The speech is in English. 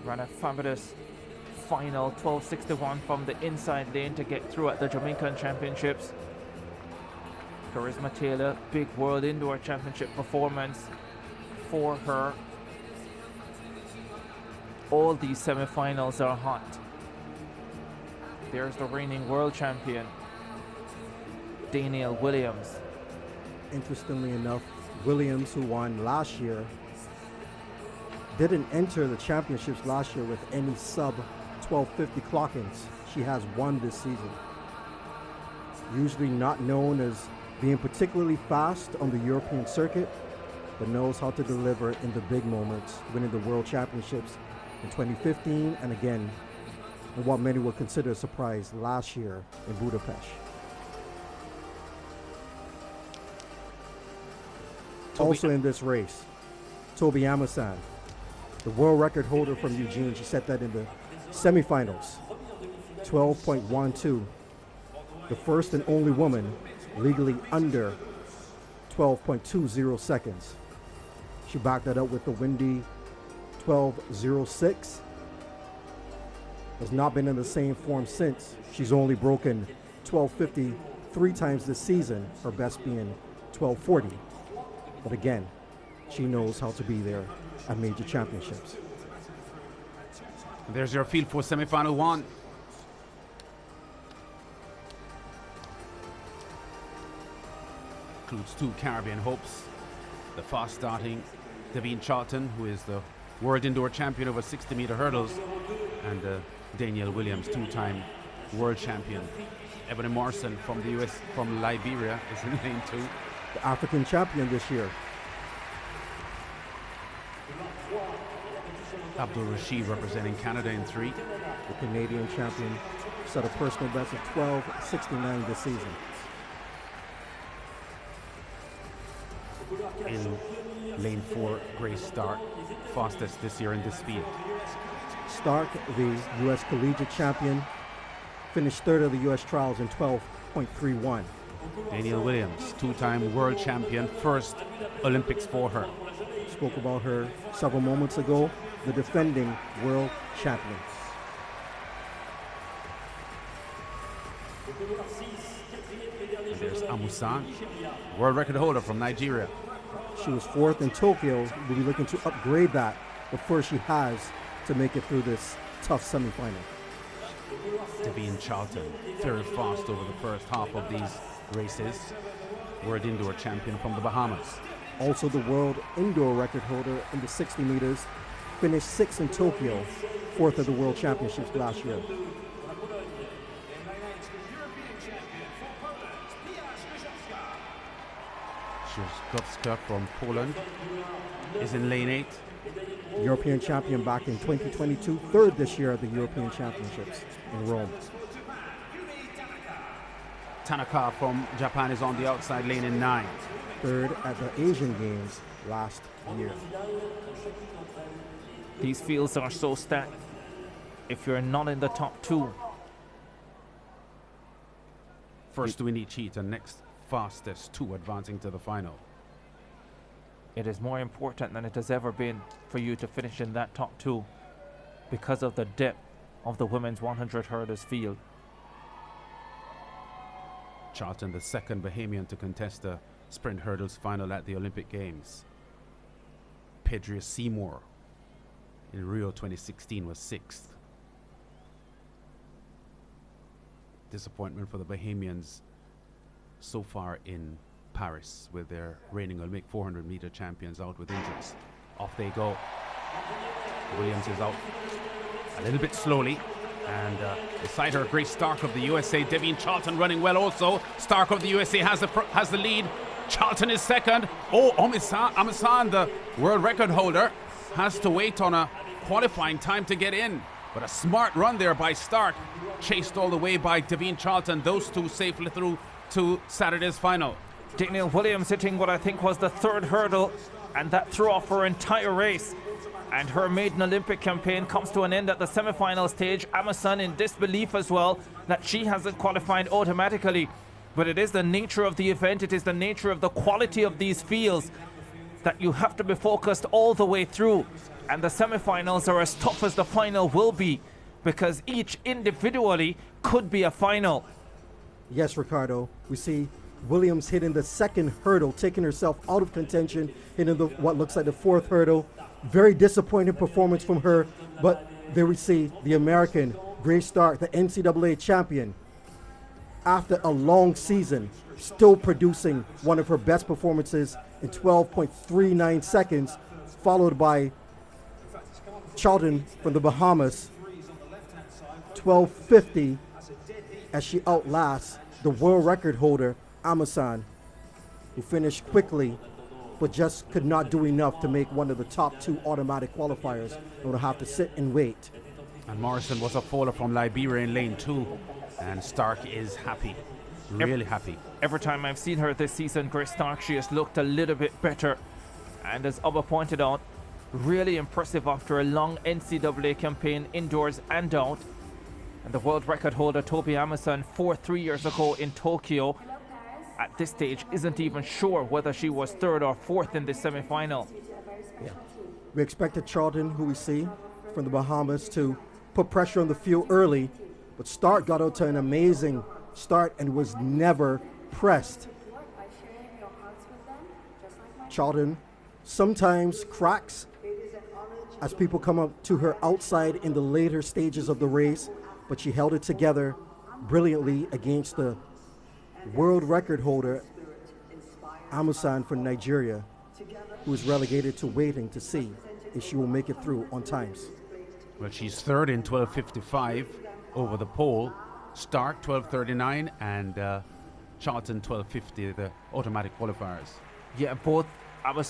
ran a fabulous final 12:61 from the inside lane to get through at the Jamaican Championships. Charisma Taylor, big World Indoor Championship performance for her. All these semi-finals are hot. There's the reigning world champion, Danielle Williams. Interestingly enough, Williams, who won last year, didn't enter the championships last year with any sub 1250 clock-ins. She has won this season. Usually not known as being particularly fast on the European circuit, but knows how to deliver in the big moments, winning the World Championships in 2015 and again in what many would consider a surprise last year in Budapest. Also in this race, Toby Amasan, the world record holder from Eugene. She set that in the semifinals, 12.12, the first and only woman legally under 12.20 seconds. She backed that up with the windy 12.06. Has not been in the same form since. She's only broken 12.50 3 times this season, her best being 12.40. But again, she knows how to be there at major championships. There's your field for semi-final 1. Includes 2 Caribbean hopes. The fast starting Devynne Charlton, who is the world indoor champion over 60-meter hurdles, and Danielle Williams, 2-time world champion. Ebony Morrison from the US, from Liberia, is in lane 2. The African champion this year. Abdul Rashid representing Canada in 3. The Canadian champion set a personal best of 12.69 this season. In lane 4, Grace Stark, fastest this year in this field. Stark, the U.S. collegiate champion, finished 3rd of the U.S. trials in 12.31. Danielle Williams, 2-time world champion, first Olympics for her. Spoke about her several moments ago, the defending world champion. And there's Amusan, world record holder from Nigeria. She was 4th in Tokyo. We'll be looking to upgrade that, but first she has to make it through this tough semifinal. Devynne Charlton, very fast over the first half of these races. World indoor champion from the Bahamas. Also the world indoor record holder in the 60 meters. Finished 6th in Tokyo, 4th at the World Championships last year. Szydłowska from Poland is in lane 8. European champion back in 2022, 3rd this year at the European Championships in Rome. Tanaka from Japan is on the outside lane in 9. 3rd at the Asian Games last year. These fields are so stacked. If you're not in the top 2, first to win each heat and next fastest 2 advancing to the final. it is more important than it has ever been for you to finish in that top 2 because of the depth of the women's 100 hurdles field. Charlton, the second Bahamian to contest the sprint hurdles final at the Olympic Games. Pedria Seymour in Rio 2016 was 6th. Disappointment for the Bahamians so far in Paris with their reigning Olympic 400-meter champions out with injuries. Off they go. Williams is out a little bit slowly. And beside her, Grace Stark of the USA. Devynne Charlton running well also. Stark of the USA has the lead. Charlton is second. Oh, Amasan, the world record holder, has to wait on a qualifying time to get in. But a smart run there by Stark, chased all the way by Devynne Charlton. Those two safely through to Saturday's final. Danielle Williams hitting what I think was the 3rd hurdle, and that threw off her entire race. And her maiden Olympic campaign comes to an end at the semi-final stage. Amasan in disbelief as well that she hasn't qualified automatically. But it is the nature of the event, it is the nature of the quality of these fields that you have to be focused all the way through. And the semi-finals are as tough as the final will be, because each individually could be a final. Yes, Ricardo. We see Williams hitting the second hurdle, taking herself out of contention, hitting what looks like the fourth hurdle. Very disappointing performance from her, but there we see the American, Grace Stark, the NCAA champion, after a long season, still producing one of her best performances in 12.39 seconds, followed by Charlton from the Bahamas, 12:50, as she outlasts the world record holder, Amazon, who finished quickly, but just could not do enough to make one of the top 2 automatic qualifiers and would have to sit and wait. And Morrison was a faller from Liberia in lane 2, and Stark is happy, really happy. Every time I've seen her this season, Grace Stark, she has looked a little bit better. And as Abba pointed out, really impressive after a long NCAA campaign, indoors and out. And the world record holder, Toby Amazon, 3 years ago in Tokyo, at this stage isn't even sure whether she was 3rd or 4th in the semi-final. Yeah. We expected Charlton, who we see from the Bahamas, to put pressure on the field early, but Stark got out to an amazing start and was never pressed. Charlton sometimes cracks as people come up to her outside in the later stages of the race, but she held it together brilliantly against the world record holder, Amazon from Nigeria, who is relegated to waiting to see if she will make it through on times. Well, she's 3rd in 12:55 over the pole. Stark 12:39 and Charlton 12:50, the automatic qualifiers. Yeah, both Amazon